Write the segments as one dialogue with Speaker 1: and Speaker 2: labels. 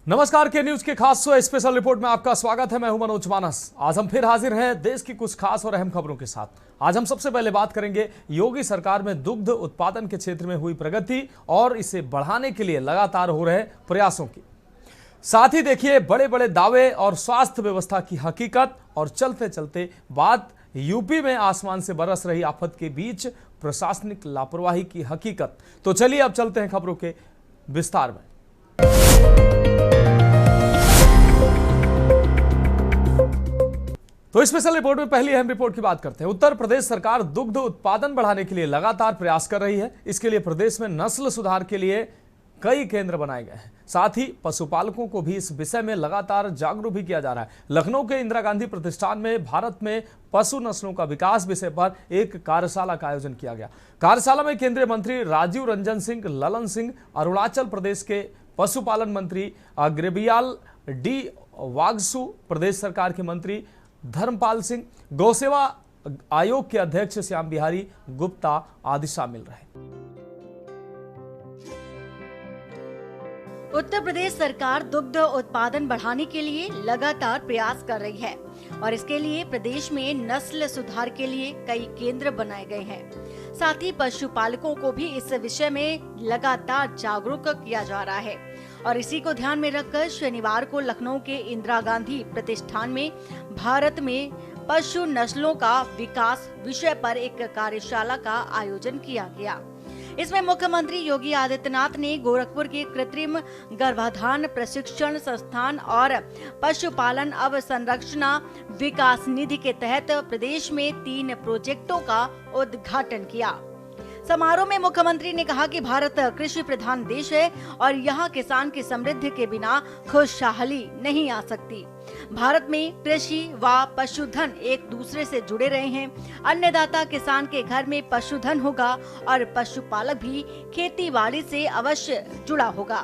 Speaker 1: नमस्कार, के न्यूज के खास स्पेशल रिपोर्ट में आपका स्वागत है। मैं हूं मनोज मानस। आज हम फिर हाजिर हैं देश की कुछ खास और अहम खबरों के साथ। आज हम सबसे पहले बात करेंगे योगी सरकार में दुग्ध उत्पादन के क्षेत्र में हुई प्रगति और इसे बढ़ाने के लिए लगातार हो रहे प्रयासों की। साथ ही देखिए बड़े बड़े दावे और स्वास्थ्य व्यवस्था की हकीकत, और चलते चलते बात यूपी में आसमान से बरस रही आफत के बीच प्रशासनिक लापरवाही की हकीकत। तो चलिए अब चलते हैं खबरों के विस्तार में। तो स्पेशल रिपोर्ट में पहली अहम रिपोर्ट की बात करते हैं। उत्तर प्रदेश सरकार दुग्ध उत्पादन बढ़ाने के लिए लगातार प्रयास कर रही है। इसके लिए प्रदेश में नस्ल सुधार के लिए कई केंद्र बनाए गए हैं। साथ ही पशुपालकों को भी इस विषय में लगातार जागरूक भी किया जा रहा है। लखनऊ के इंदिरा गांधी प्रतिष्ठान में भारत में पशु नस्लों का विकास विषय पर एक कार्यशाला का आयोजन किया गया। कार्यशाला में केंद्रीय मंत्री राजीव रंजन सिंह, ललन सिंह, अरुणाचल प्रदेश के पशुपालन मंत्री ग्रेबियाल डी वाग्सु, प्रदेश सरकार के मंत्री धर्मपाल सिंह, गौसेवा आयोग के अध्यक्ष श्याम बिहारी गुप्ता आदि शामिल रहे।
Speaker 2: उत्तर प्रदेश सरकार दुग्ध उत्पादन बढ़ाने के लिए लगातार प्रयास कर रही है और इसके लिए प्रदेश में नस्ल सुधार के लिए कई केंद्र बनाए गए हैं। साथ ही पशुपालकों को भी इस विषय में लगातार जागरूक किया जा रहा है और इसी को ध्यान में रखकर शनिवार को लखनऊ के इंदिरा गांधी प्रतिष्ठान में भारत में पशु नस्लों का विकास विषय पर एक कार्यशाला का आयोजन किया गया। इसमें मुख्यमंत्री योगी आदित्यनाथ ने गोरखपुर के कृत्रिम गर्भाधान प्रशिक्षण संस्थान और पशुपालन अवसंरचना विकास निधि के तहत प्रदेश में 3 प्रोजेक्टों का उद्घाटन किया। समारोह में मुख्यमंत्री ने कहा कि भारत कृषि प्रधान देश है और यहाँ किसान की समृद्धि के बिना खुशहाली नहीं आ सकती। भारत में कृषि व पशुधन एक दूसरे से जुड़े रहे हैं। अन्नदाता किसान के घर में पशुधन होगा और पशुपालक भी खेती-बाड़ी से अवश्य जुड़ा होगा।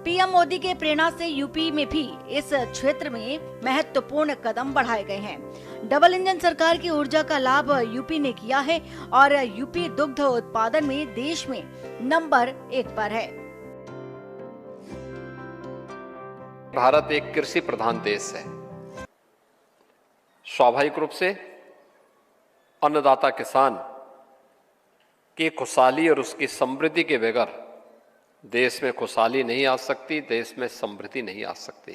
Speaker 2: पीएम मोदी के प्रेरणा से यूपी में भी इस क्षेत्र में महत्वपूर्ण कदम बढ़ाए गए हैं। डबल इंजन सरकार की ऊर्जा का लाभ यूपी ने किया है और यूपी दुग्ध उत्पादन में देश में नंबर 1 पर है।
Speaker 3: भारत एक कृषि प्रधान देश है। स्वाभाविक रूप से अन्नदाता किसान की खुशहाली और उसकी समृद्धि के बगैर देश में खुशहाली नहीं आ सकती, देश में समृद्धि नहीं आ सकती।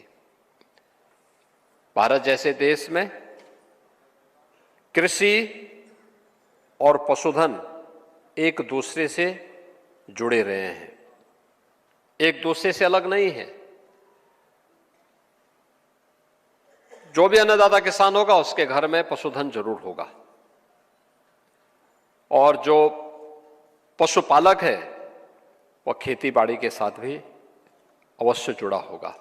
Speaker 3: भारत जैसे देश में कृषि और पशुधन एक दूसरे से जुड़े रहे हैं, एक दूसरे से अलग नहीं है। जो भी अन्नदाता किसान होगा उसके घर में पशुधन जरूर होगा और जो पशुपालक है वह खेती बाड़ी के साथ भी अवश्य जुड़ा होगा।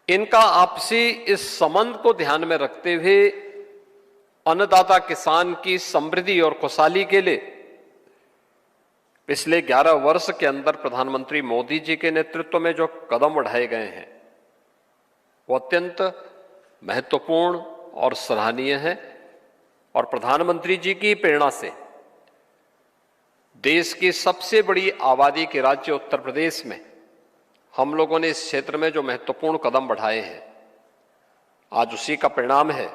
Speaker 3: इनका आपसी इस संबंध को ध्यान में रखते हुए अन्नदाता किसान की समृद्धि और खुशहाली के लिए पिछले 11 वर्ष के अंदर प्रधानमंत्री मोदी जी के नेतृत्व में जो कदम उठाए गए हैं वो अत्यंत महत्वपूर्ण और सराहनीय है। और प्रधानमंत्री जी की प्रेरणा से देश की सबसे बड़ी आबादी के राज्य उत्तर प्रदेश में हम लोगों ने इस क्षेत्र में जो महत्वपूर्ण कदम बढ़ाए हैं, आज उसी का परिणाम है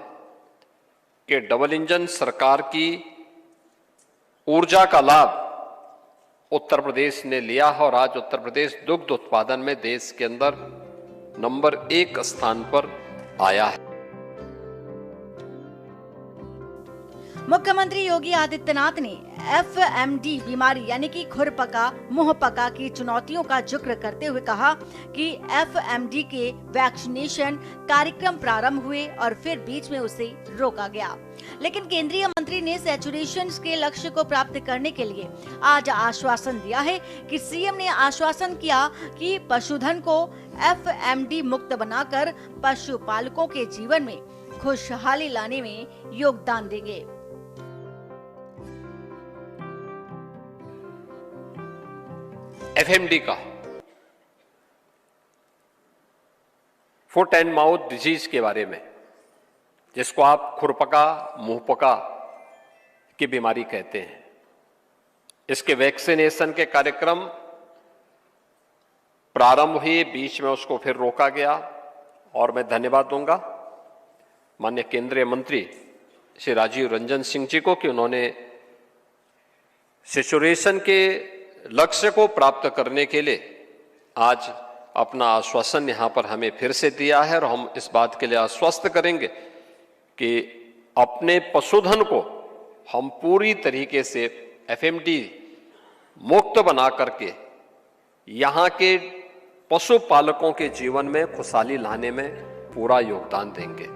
Speaker 3: कि डबल इंजन सरकार की ऊर्जा का लाभ उत्तर प्रदेश ने लिया है और आज उत्तर प्रदेश दुग्ध उत्पादन में देश के अंदर नंबर 1 स्थान पर आया है।
Speaker 2: मुख्यमंत्री योगी आदित्यनाथ ने FMD बीमारी यानी कि खुरपका मुंहपका की चुनौतियों का जिक्र करते हुए कहा कि FMD के वैक्सीनेशन कार्यक्रम प्रारंभ हुए और फिर बीच में उसे रोका गया, लेकिन केंद्रीय मंत्री ने सैचुरेशन के लक्ष्य को प्राप्त करने के लिए आज आश्वासन दिया है कि सीएम ने आश्वासन किया कि पशुधन को FMD मुक्त बनाकर पशुपालकों के जीवन में खुशहाली लाने में योगदान देंगे।
Speaker 3: FMD का फुट एंड माउथ डिजीज के बारे में, जिसको आप खुरपका मुंहपका की बीमारी कहते हैं, इसके वैक्सीनेशन के कार्यक्रम प्रारंभ हुई, बीच में उसको फिर रोका गया। और मैं धन्यवाद दूंगा माननीय केंद्रीय मंत्री श्री राजीव रंजन सिंह जी को कि उन्होंने सैचुरेशन के लक्ष्य को प्राप्त करने के लिए आज अपना आश्वासन यहाँ पर हमें फिर से दिया है। और हम इस बात के लिए आश्वस्त करेंगे कि अपने पशुधन को हम पूरी तरीके से एफएमडी मुक्त बना करके यहाँ के पशुपालकों के जीवन में खुशहाली लाने में पूरा योगदान देंगे।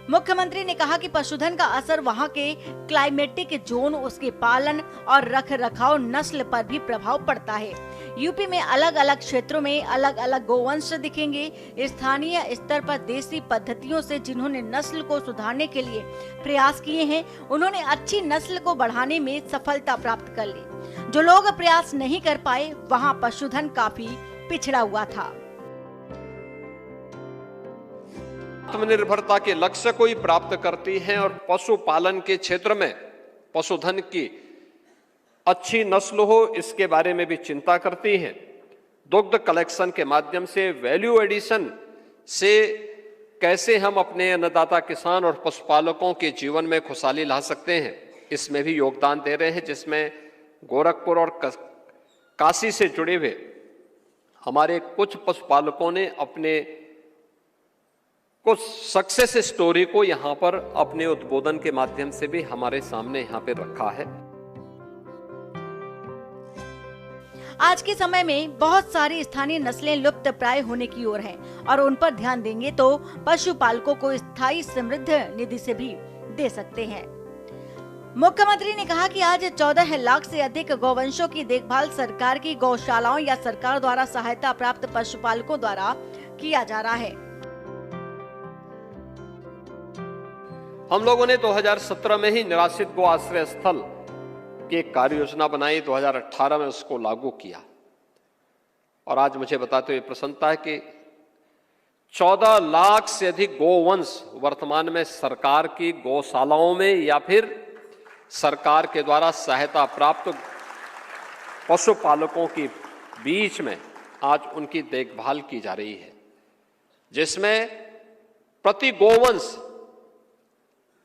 Speaker 2: मुख्यमंत्री ने कहा कि पशुधन का असर वहां के क्लाइमेटिक जोन, उसके पालन और रख रखाव, नस्ल पर भी प्रभाव पड़ता है। यूपी में अलग अलग क्षेत्रों में अलग अलग गोवंश दिखेंगे। स्थानीय स्तर पर देसी पद्धतियों से जिन्होंने नस्ल को सुधारने के लिए प्रयास किए हैं, उन्होंने अच्छी नस्ल को बढ़ाने में सफलता प्राप्त कर ली। जो लोग प्रयास नहीं कर पाए, वहाँ पशुधन काफी पिछड़ा हुआ था।
Speaker 3: आत्मनिर्भरता के लक्ष्य को ही प्राप्त करती हैं और पशुपालन के क्षेत्र में पशुधन की अच्छी नस्ल हो, इसके बारे में भी चिंता करती हैं। दुग्ध कलेक्शन के माध्यम से वैल्यू एडिशन से कैसे हम अपने अन्नदाता किसान और पशुपालकों के जीवन में खुशहाली ला सकते हैं, इसमें भी योगदान दे रहे हैं, जिसमें गोरखपुर और काशी से जुड़े हुए हमारे कुछ पशुपालकों ने अपने कुछ सक्सेस स्टोरी को यहाँ पर अपने उद्बोधन के माध्यम से भी हमारे सामने यहाँ पे रखा है।
Speaker 2: आज के समय में बहुत सारी स्थानीय नस्लें लुप्त प्राय होने की ओर हैं और उन पर ध्यान देंगे तो पशुपालकों को स्थायी समृद्ध निधि से भी दे सकते हैं। मुख्यमंत्री ने कहा कि आज 14 लाख से अधिक गौवंशों की देखभाल सरकार की गौशालाओं या सरकार द्वारा सहायता प्राप्त पशुपालकों द्वारा किया जा रहा है।
Speaker 3: हम लोगों ने 2017 में ही निराश्रित गो आश्रय स्थल की एक कार्य योजना बनाई, 2018 में उसको लागू किया। और आज मुझे बताते हुए प्रसन्नता है कि 14 लाख से अधिक गोवंश वर्तमान में सरकार की गौशालाओं में या फिर सरकार के द्वारा सहायता प्राप्त पशुपालकों के बीच में आज उनकी देखभाल की जा रही है, जिसमें प्रति गोवंश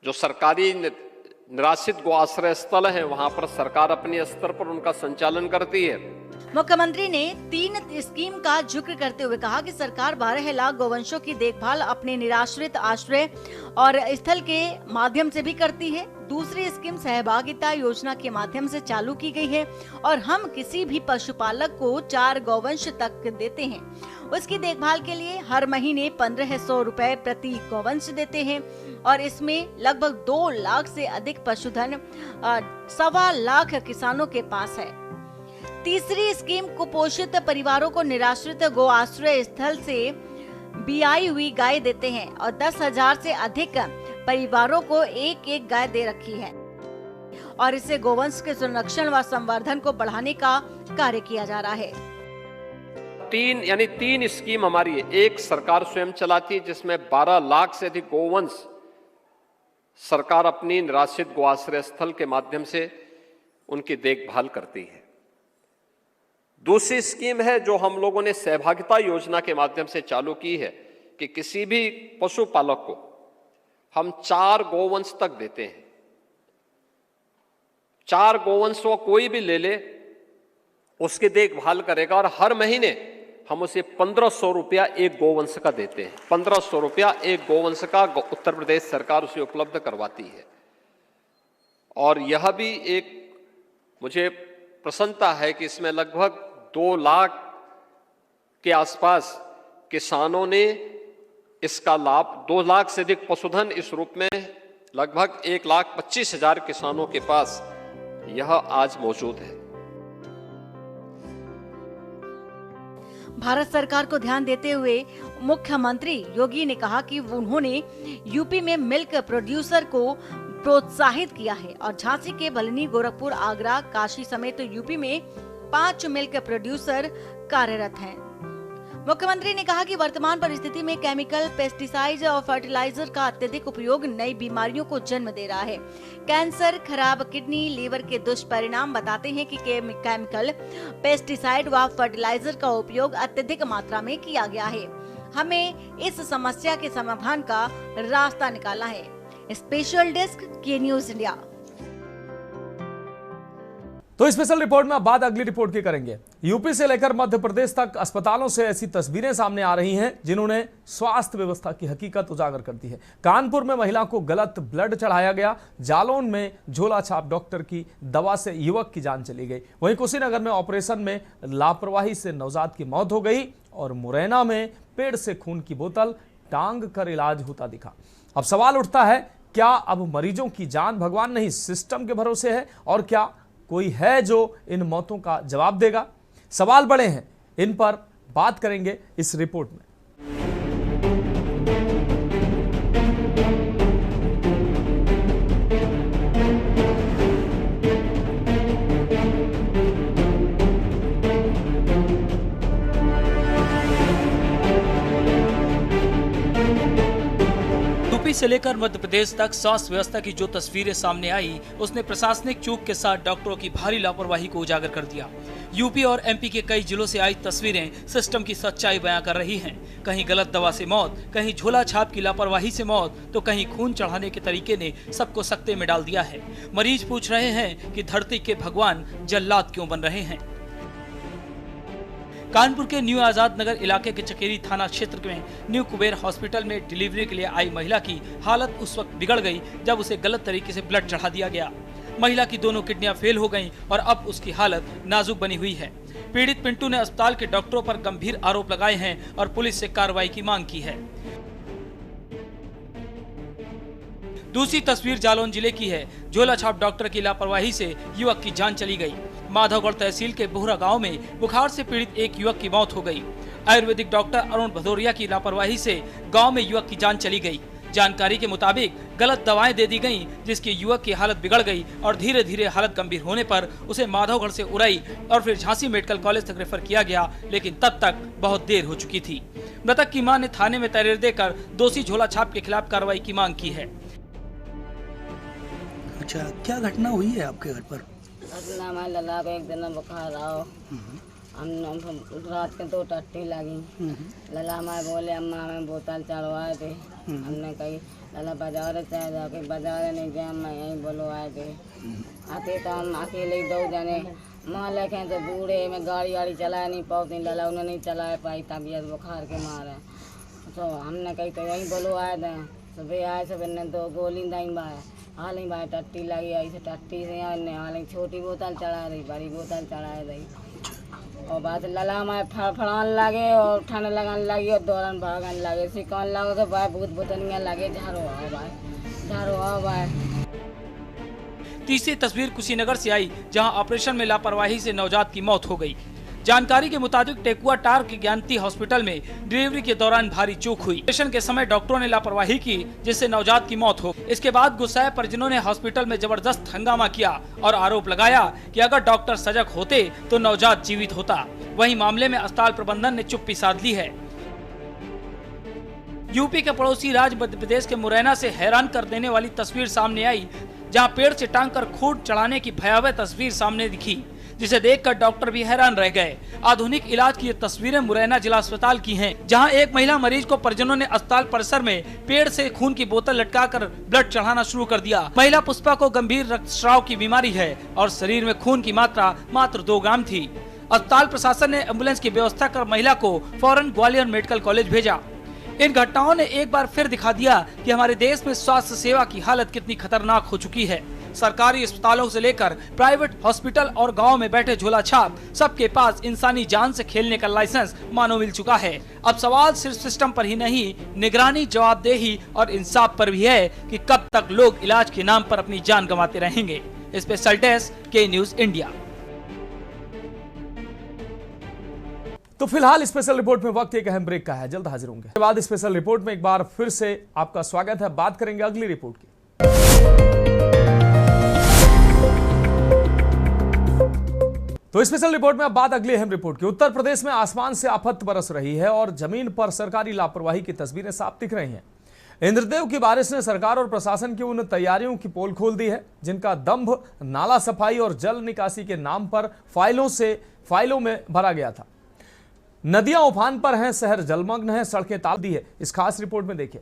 Speaker 3: जो सरकारी निराश्रित गो आश्रय स्थल है वहां पर सरकार अपने स्तर पर उनका संचालन करती है।
Speaker 2: मुख्यमंत्री ने 3 स्कीम का जिक्र करते हुए कहा कि सरकार 12 लाख गौवंशों की देखभाल अपने निराश्रित आश्रय और स्थल के माध्यम से भी करती है। दूसरी स्कीम सहभागिता योजना के माध्यम से चालू की गई है और हम किसी भी पशुपालक को 4 गौवंश तक देते हैं। उसकी देखभाल के लिए हर महीने 1500 रुपए प्रति गौवंश देते हैं और इसमें लगभग 2 लाख से अधिक पशुधन 1.25 लाख किसानों के पास है। तीसरी स्कीम कुपोषित परिवारों को निराश्रित गो आश्रय स्थल से बियाई हुई गाय देते हैं और 10,000 से अधिक परिवारों को एक गाय दे रखी है और इससे गोवंश के संरक्षण व संवर्धन को बढ़ाने का कार्य किया जा रहा है।
Speaker 3: 3 स्कीम हमारी है। एक सरकार स्वयं चलाती है जिसमें 12 लाख से अधिक गोवंश सरकार अपनी निराश्रित गो आश्रय स्थल के माध्यम से उनकी देखभाल करती है। दूसरी स्कीम है जो हम लोगों ने सहभागिता योजना के माध्यम से चालू की है कि किसी भी पशुपालक को हम 4 गोवंश तक देते हैं। 4 गोवंश वो कोई भी ले ले, उसकी देखभाल करेगा और हर महीने हम उसे 1500 रुपया एक गोवंश का देते हैं। 1500 रुपया एक गोवंश का उत्तर प्रदेश सरकार उसे उपलब्ध करवाती है। और यह भी एक मुझे प्रसन्नता है कि इसमें लगभग 2 लाख के आसपास किसानों ने इसका लाभ, 2 लाख से अधिक पशुधन इस रूप में लगभग 1,25,000 किसानों के पास यह आज मौजूद है।
Speaker 2: भारत सरकार को ध्यान देते हुए मुख्यमंत्री योगी ने कहा कि उन्होंने यूपी में मिल्क प्रोड्यूसर को प्रोत्साहित किया है और झांसी के बलनी, गोरखपुर, आगरा, काशी समेत यूपी में 5 मिल्क प्रोड्यूसर कार्यरत हैं। मुख्यमंत्री ने कहा कि वर्तमान परिस्थिति में केमिकल, पेस्टिसाइड और फर्टिलाइजर का अत्यधिक उपयोग नई बीमारियों को जन्म दे रहा है। कैंसर, खराब किडनी, लीवर के दुष्परिणाम बताते हैं कि केमिकल, पेस्टिसाइड व फर्टिलाइजर का उपयोग अत्यधिक मात्रा में किया गया है। हमें इस समस्या के समाधान का रास्ता निकालना है। स्पेशल डेस्क के न्यूज इंडिया।
Speaker 1: तो स्पेशल रिपोर्ट में अब बात अगली रिपोर्ट की करेंगे। यूपी से लेकर मध्य प्रदेश तक अस्पतालों से ऐसी तस्वीरें सामने आ रही हैं जिन्होंने स्वास्थ्य व्यवस्था की हकीकत उजागर कर दी है। कानपुर में महिला को गलत ब्लड चढ़ाया गया, जालौन में झोला छाप डॉक्टर की दवा से युवक की जान चली गई, वहीं कुशीनगर में ऑपरेशन में लापरवाही से नवजात की मौत हो गई और मुरैना में पेड़ से खून की बोतल टांग कर इलाज होता दिखा। अब सवाल उठता है, क्या अब मरीजों की जान भगवान नहीं सिस्टम के भरोसे है, और क्या कोई है जो इन मौतों का जवाब देगा? सवाल बड़े हैं, इन पर बात करेंगे इस रिपोर्ट में।
Speaker 4: यूपी से लेकर मध्य प्रदेश तक स्वास्थ्य व्यवस्था की जो तस्वीरें सामने आई, उसने प्रशासनिक चूक के साथ डॉक्टरों की भारी लापरवाही को उजागर कर दिया। यूपी और एमपी के कई जिलों से आई तस्वीरें सिस्टम की सच्चाई बयां कर रही हैं। कहीं गलत दवा से मौत, कहीं झोला छाप की लापरवाही से मौत, तो कहीं खून चढ़ाने के तरीके ने सबको सकते में डाल दिया है। मरीज पूछ रहे हैं कि धरती के भगवान जल्लाद क्यों बन रहे हैं। कानपुर के न्यू आजाद नगर इलाके के चकेरी थाना क्षेत्र में न्यू कुबेर हॉस्पिटल में डिलीवरी के लिए आई महिला की हालत उस वक्त बिगड़ गई जब उसे गलत तरीके से ब्लड चढ़ा दिया गया। महिला की दोनों किडनियां फेल हो गईं और अब उसकी हालत नाजुक बनी हुई है। पीड़ित पिंटू ने अस्पताल के डॉक्टरों पर गंभीर आरोप लगाए हैं और पुलिस से कार्रवाई की मांग की है। दूसरी तस्वीर जालौन जिले की है। झोला छाप डॉक्टर की लापरवाही से युवक की जान चली गई। माधवगढ़ तहसील के बोहरा गांव में बुखार से पीड़ित एक युवक की मौत हो गई। आयुर्वेदिक डॉक्टर अरुण भदौरिया की लापरवाही से गांव में युवक की जान चली गई। जानकारी के मुताबिक गलत दवाएं दे दी गईं, जिसकी युवक की हालत बिगड़ गई और धीरे धीरे हालत गंभीर होने पर उसे माधवगढ़ से उरई और फिर झांसी मेडिकल कॉलेज तक रेफर किया गया, लेकिन तब तक बहुत देर हो चुकी थी। मृतक की मां ने थाने में तहरीर देकर दोषी झोला छाप के खिलाफ कार्रवाई की मांग की है।
Speaker 5: अच्छा, क्या घटना हुई है आपके घर पर?
Speaker 6: हमारे लला को एक दिन बुखार आओ, हम रात के 2 टट्टी लगी। लला हमारे बोले अम्मा हमें बोतल चढ़वाए थे। हमने कही लला बाजार चाहे जाके, बाजार नहीं गए, मैं यहीं बोलवाए थे। आते तो हम अकेले 2 जने माँ लेके तो बूढ़े में गाड़ी वाड़ी चला नहीं पाती। लला उन्हें नहीं चला पाई तबीयत बुखार के मारे, तो हमने कही तो यहीं बोलवाए थे। सुबह आए, सुबह ने 2 गोली दही बाय हाल ही बाय टट्टी लगी, ऐसे टट्टी से हाल ही छोटी बोतल चढ़ा रही, बड़ी बोतल चढ़ा रही। और बात लला हमारे फड़फड़ान लगे और ठंड लगाने लगी और दौड़न भागने लगे, सिकन लगे तो भाई भूत भूतनिया लगे, झाड़ो आओ भाई, झाड़ो आओ भाई।
Speaker 4: तीसरी तस्वीर कुशीनगर से आई, जहां ऑपरेशन में लापरवाही से नवजात की मौत हो गई। जानकारी के मुताबिक टेकुआ टार के ज्ञानती हॉस्पिटल में डिलीवरी के दौरान भारी चूक हुई। ऑपरेशन के समय डॉक्टरों ने लापरवाही की, जिससे नवजात की मौत हो। इसके बाद गुस्साए परिजनों ने हॉस्पिटल में जबरदस्त हंगामा किया और आरोप लगाया कि अगर डॉक्टर सजग होते तो नवजात जीवित होता। वहीं मामले में अस्पताल प्रबंधन ने चुप्पी साध ली है। यूपी के पड़ोसी राज्य मध्य प्रदेश के मुरैना से हैरान कर देने वाली तस्वीर सामने आई, जहां पेड़ से टांग कर खून चढ़ाने की भयावह तस्वीर सामने दिखी, जिसे देखकर डॉक्टर भी हैरान रह गए। आधुनिक इलाज की ये तस्वीरें मुरैना जिला अस्पताल की हैं, जहां एक महिला मरीज को परिजनों ने अस्पताल परिसर में पेड़ से खून की बोतल लटकाकर ब्लड चढ़ाना शुरू कर दिया। महिला पुष्पा को गंभीर रक्तस्राव की बीमारी है और शरीर में खून की मात्रा मात्र 2 ग्राम थी। अस्पताल प्रशासन ने एम्बुलेंस की व्यवस्था कर महिला को फौरन ग्वालियर मेडिकल कॉलेज भेजा। इन घटनाओं ने एक बार फिर दिखा दिया कि हमारे देश में स्वास्थ्य सेवा की हालत कितनी खतरनाक हो चुकी है। सरकारी अस्पतालों से लेकर प्राइवेट हॉस्पिटल और गांव में बैठे झोला छाप सबके पास इंसानी जान से खेलने का लाइसेंस मानो मिल चुका है। अब सवाल सिर्फ सिस्टम पर ही नहीं, निगरानी, जवाबदेही और इंसाफ पर भी है कि कब तक लोग इलाज के नाम पर अपनी जान गंवाते रहेंगे। स्पेशल डेस्क के न्यूज इंडिया।
Speaker 1: तो फिलहाल स्पेशल रिपोर्ट में वक्त एक अहम ब्रेक का है, जल्द हाजिर होंगे। इसके बाद स्पेशल रिपोर्ट में एक बार फिर से आपका स्वागत है। बात करेंगे अगली रिपोर्ट की। तो स्पेशल रिपोर्ट में अब बात अगली अहम रिपोर्ट की। उत्तर प्रदेश में आसमान से आफत बरस रही है और जमीन पर सरकारी लापरवाही की तस्वीरें साफ दिख रही हैं। इंद्रदेव की बारिश ने सरकार और प्रशासन की उन तैयारियों की पोल खोल दी है जिनका दंभ नाला सफाई और जल निकासी के नाम पर फाइलों में भरा गया था। नदियां उफान पर हैं, शहर जलमग्न है, सड़कें ताल दी है। इस खास रिपोर्ट में देखिए।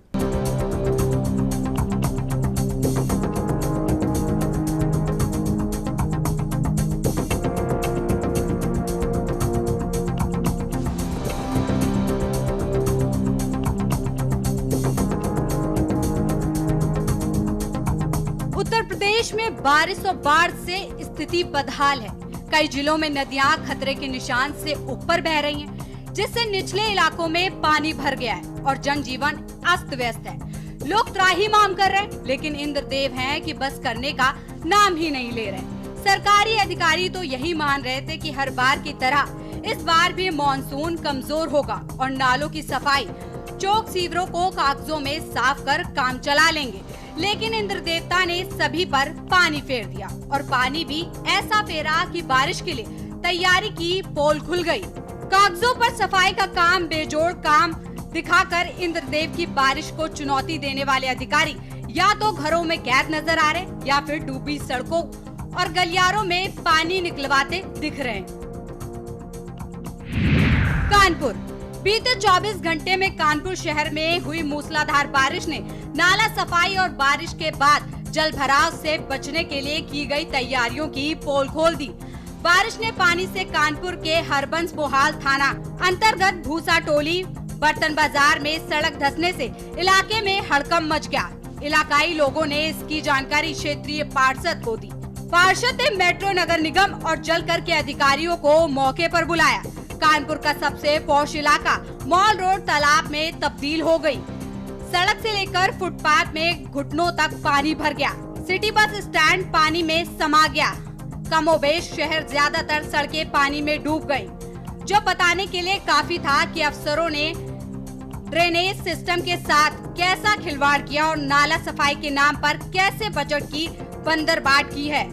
Speaker 7: उत्तर प्रदेश में बारिश और बाढ़ से स्थिति बदहाल है। कई जिलों में नदियां खतरे के निशान से ऊपर बह रही हैं, जिससे निचले इलाकों में पानी भर गया है और जनजीवन अस्त व्यस्त है। लोग त्राहिमाम कर रहे हैं, लेकिन इंद्रदेव हैं कि बस करने का नाम ही नहीं ले रहे। सरकारी अधिकारी तो यही मान रहे थे कि हर बार की तरह इस बार भी मॉनसून कमजोर होगा और नालों की सफाई, चौक सीवरों को कागजों में साफ कर काम चला लेंगे। लेकिन इंद्र देवता ने सभी पर पानी फेर दिया और पानी भी ऐसा फेरा कि बारिश के लिए तैयारी की पोल खुल गई। कागजों पर सफाई का काम बेजोड़ काम दिखाकर इंद्रदेव की बारिश को चुनौती देने वाले अधिकारी या तो घरों में कैद नजर आ रहे या फिर डूबी सड़कों और गलियारों में पानी निकलवाते दिख रहे हैं। कानपुर बीते 24 घंटे में कानपुर शहर में हुई मूसलाधार बारिश ने नाला सफाई और बारिश के बाद जल भराव से बचने के लिए की गई तैयारियों की पोल खोल दी। बारिश ने पानी से कानपुर के हरबंस बोहाल थाना अंतर्गत भूसा टोली बर्तन बाजार में सड़क धंसने से इलाके में हड़कंप मच गया। इलाकाई लोगों ने इसकी जानकारी क्षेत्रीय पार्षद को दी। पार्षद ने मेट्रो नगर निगम और जलकर के अधिकारियों को मौके पर बुलाया। कानपुर का सबसे पॉश इलाका मॉल रोड तालाब में तब्दील हो गई। सड़क से लेकर फुटपाथ में घुटनों तक पानी भर गया। सिटी बस स्टैंड पानी में समा गया। कमोबेश शहर ज्यादातर सड़कें पानी में डूब गई, जो बताने के लिए काफी था कि अफसरों ने ड्रेनेज सिस्टम के साथ कैसा खिलवाड़ किया और नाला सफाई के नाम पर कैसे बजट की बंदरबाट की है।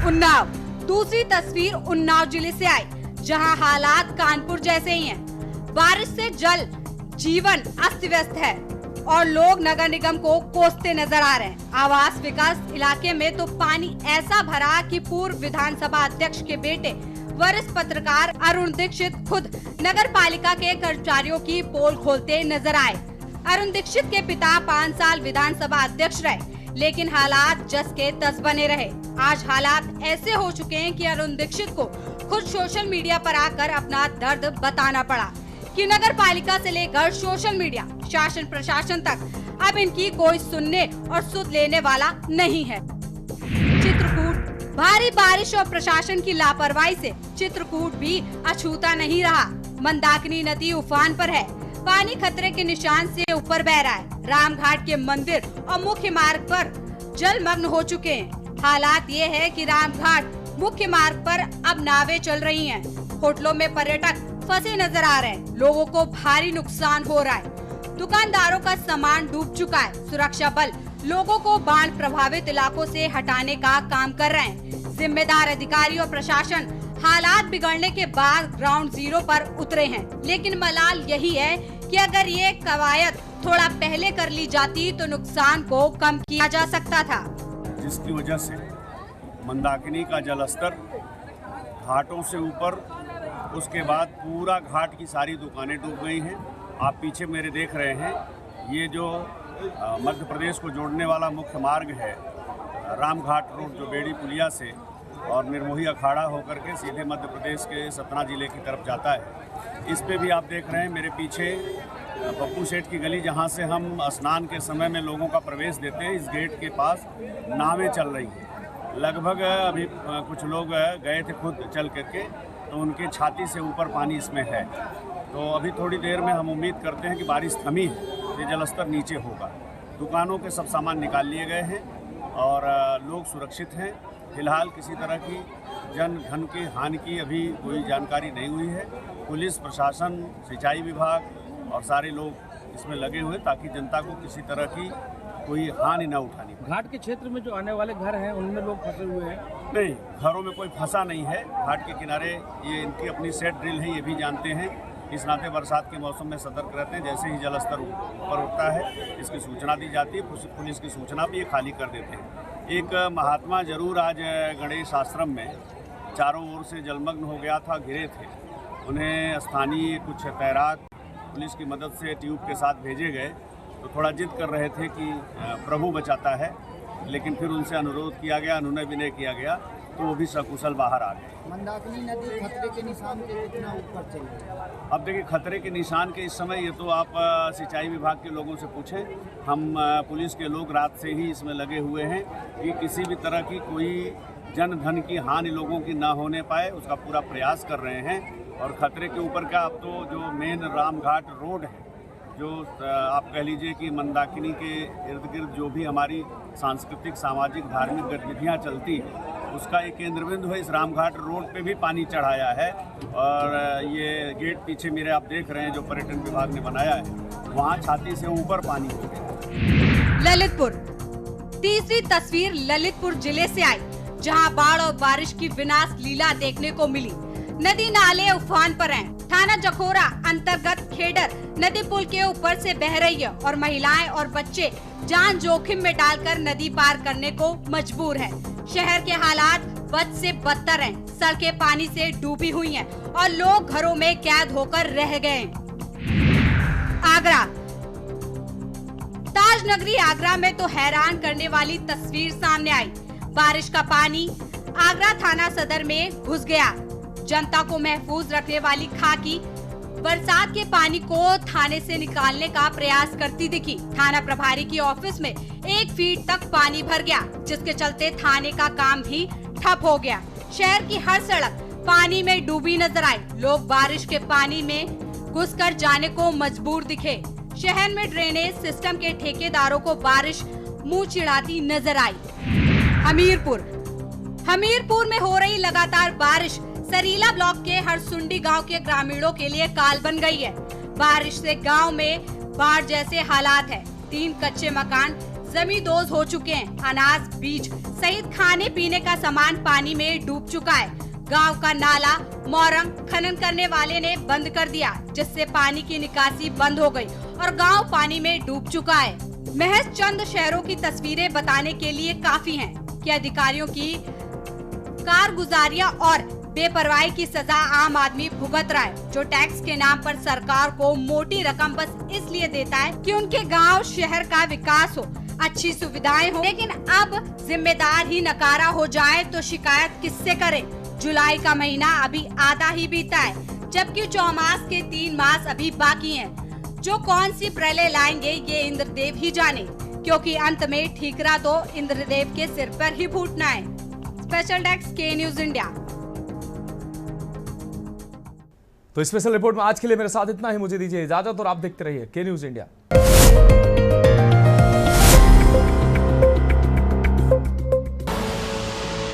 Speaker 7: उन्नाव, दूसरी तस्वीर उन्नाव जिले से आई, जहां हालात कानपुर जैसे ही हैं। बारिश से जल जीवन अस्त व्यस्त है और लोग नगर निगम को कोसते नजर आ रहे हैं। आवास विकास इलाके में तो पानी ऐसा भरा कि पूर्व विधानसभा अध्यक्ष के बेटे वरिष्ठ पत्रकार अरुण दीक्षित खुद नगर पालिका के कर्मचारियों की पोल खोलते नजर आए। अरुण दीक्षित के पिता 5 साल विधानसभा अध्यक्ष रहे, लेकिन हालात जस के तस बने रहे। आज हालात ऐसे हो चुके हैं कि अरुण दीक्षित को खुद सोशल मीडिया पर आकर अपना दर्द बताना पड़ा कि नगर पालिका से लेकर सोशल मीडिया, शासन प्रशासन तक अब इनकी कोई सुनने और सुध लेने वाला नहीं है। चित्रकूट, भारी बारिश और प्रशासन की लापरवाही से चित्रकूट भी अछूता नहीं रहा। मंदाकिनी नदी उफान पर है, पानी खतरे के निशान से ऊपर बह रहा है। रामघाट के मंदिर और मुख्य मार्ग पर जलमग्न हो चुके हैं। हालात ये है कि रामघाट मुख्य मार्ग पर अब नावें चल रही हैं। होटलों में पर्यटक फंसे नजर आ रहे हैं। लोगों को भारी नुकसान हो रहा है। दुकानदारों का सामान डूब चुका है। सुरक्षा बल लोगों को बाढ़ प्रभावित इलाकों से हटाने का काम कर रहे हैं। जिम्मेदार अधिकारी और प्रशासन हालात बिगड़ने के बाद ग्राउंड जीरो पर उतरे हैं। लेकिन मलाल यही है कि अगर ये कवायद थोड़ा पहले कर ली जाती तो नुकसान को कम किया जा सकता था,
Speaker 8: जिसकी वजह से मंदाकिनी का जलस्तर घाटों से ऊपर, उसके बाद पूरा घाट की सारी दुकानें डूब गई हैं। आप पीछे मेरे देख रहे हैं, ये जो मध्य प्रदेश को जोड़ने वाला मुख्य मार्ग है, रामघाट रोड, जो बेड़ी पुलिया से और निर्मोही अखाड़ा होकर के सीधे मध्य प्रदेश के सतना जिले की तरफ जाता है। इस पे भी आप देख रहे हैं मेरे पीछे पप्पू सेठ की गली, जहाँ से हम स्नान के समय में लोगों का प्रवेश देते हैं। इस गेट के पास नावें चल रही हैं। लगभग अभी कुछ लोग गए थे खुद चल करके, तो उनके छाती से ऊपर पानी इसमें है। तो अभी थोड़ी देर में हम उम्मीद करते हैं कि बारिश थमी है, ये जलस्तर नीचे होगा। दुकानों के सब सामान निकाल लिए गए हैं और लोग सुरक्षित हैं। फिलहाल किसी तरह की जन धन की हानि की अभी कोई जानकारी नहीं हुई है। पुलिस प्रशासन, सिंचाई विभाग और सारे लोग इसमें लगे हुए ताकि जनता को किसी तरह की कोई हानि न उठानी पड़े।
Speaker 9: घाट के क्षेत्र में जो आने वाले घर हैं उनमें लोग फंसे हुए हैं?
Speaker 8: नहीं, घरों में कोई फंसा नहीं है। घाट के किनारे ये इनकी अपनी सेट ड्रिल है, ये भी जानते हैं। इस नाते बरसात के मौसम में सतर्क रहते हैं। जैसे ही जलस्तर ऊपर उठता है इसकी सूचना दी जाती है, पुलिस की सूचना पर ये खाली कर देते हैं। एक महात्मा जरूर आज गणेश आश्रम में चारों ओर से जलमग्न हो गया था, घिरे थे। उन्हें स्थानीय कुछ तैराक पुलिस की मदद से ट्यूब के साथ भेजे गए, तो थोड़ा जिद कर रहे थे कि प्रभु बचाता है, लेकिन फिर उनसे अनुरोध किया गया, अनुनय विनय किया गया, तो वो भी सकुशल बाहर आ गए।
Speaker 10: मंदाकिनी नदी खतरे के निशान के कितना ऊपर चल रही है?
Speaker 8: अब देखिए, खतरे के निशान के इस समय ये तो आप सिंचाई विभाग के लोगों से पूछें। हम पुलिस के लोग रात से ही इसमें लगे हुए हैं कि किसी भी तरह की कोई जन धन की हानि लोगों की ना होने पाए, उसका पूरा प्रयास कर रहे हैं। और खतरे के ऊपर का अब तो जो मेन रामघाट रोड है, जो आप कह लीजिए कि मंदाकिनी के इर्द गिर्द जो भी हमारी सांस्कृतिक, सामाजिक, धार्मिक गतिविधियाँ चलती हैं, उसका एक केंद्र बिंदु है। इस रामघाट रोड पे भी पानी चढ़ाया है। और ये गेट पीछे मेरे आप देख रहे हैं जो पर्यटन विभाग ने बनाया है, वहाँ छाती से ऊपर पानी हो गया।
Speaker 7: ललितपुर, तीसरी तस्वीर ललितपुर जिले से आई, जहां बाढ़ और बारिश की विनाश लीला देखने को मिली। नदी नाले उफान पर हैं। थाना जखोरा अंतर्गत खेडर नदी पुल के ऊपर से बह रही है और महिलाएं और बच्चे जान जोखिम में डालकर नदी पार करने को मजबूर हैं। शहर के हालात बद से बदतर हैं। सड़कें पानी से डूबी हुई हैं और लोग घरों में कैद होकर रह गए। आगरा, ताज नगरी आगरा में तो हैरान करने वाली तस्वीर सामने आई। बारिश का पानी आगरा थाना सदर में घुस गया। जनता को महफूज रखने वाली खाकी बरसात के पानी को थाने से निकालने का प्रयास करती दिखी। थाना प्रभारी की ऑफिस में 1 फीट तक पानी भर गया, जिसके चलते थाने का काम भी ठप हो गया। शहर की हर सड़क पानी में डूबी नजर आई। लोग बारिश के पानी में घुसकर जाने को मजबूर दिखे। शहर में ड्रेनेज सिस्टम के ठेकेदारों को बारिश मुंह चिढ़ाती नजर आई। हमीरपुर में हो रही लगातार बारिश सरीला ब्लॉक के हरसुंडी गांव के ग्रामीणों के लिए काल बन गई है। बारिश से गांव में बाढ़ जैसे हालात है। 3 कच्चे मकान जमींदोज हो चुके हैं। अनाज, बीज सहित खाने पीने का सामान पानी में डूब चुका है। गांव का नाला मोरंग खनन करने वाले ने बंद कर दिया, जिससे पानी की निकासी बंद हो गई और गांव पानी में डूब चुका है। महज चंद शहरों की तस्वीरें बताने के लिए काफी हैं कि अधिकारियों की कारगुजारियां और बेपरवाही की सजा आम आदमी भुगत रहा है, जो टैक्स के नाम पर सरकार को मोटी रकम बस इसलिए देता है कि उनके गांव शहर का विकास हो, अच्छी सुविधाएं हो। लेकिन अब जिम्मेदार ही नकारा हो जाए तो शिकायत किससे करे? जुलाई का महीना अभी आधा ही बीता है, जबकि चौमास के 3 मास अभी बाकी हैं। जो कौन सी प्रलय लाएंगे ये इंद्रदेव ही जाने, क्योंकि अंत में ठीकरा तो इंद्रदेव के सिर पर ही फूटना है। स्पेशल डेस्क के न्यूज इंडिया।
Speaker 1: तो स्पेशल रिपोर्ट में आज के लिए मेरे साथ इतना ही। मुझे दीजिए इजाजत और आप देखते रहिए के न्यूज इंडिया।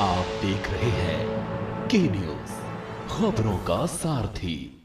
Speaker 11: आप देख रहे हैं के न्यूज, खबरों का सारथी।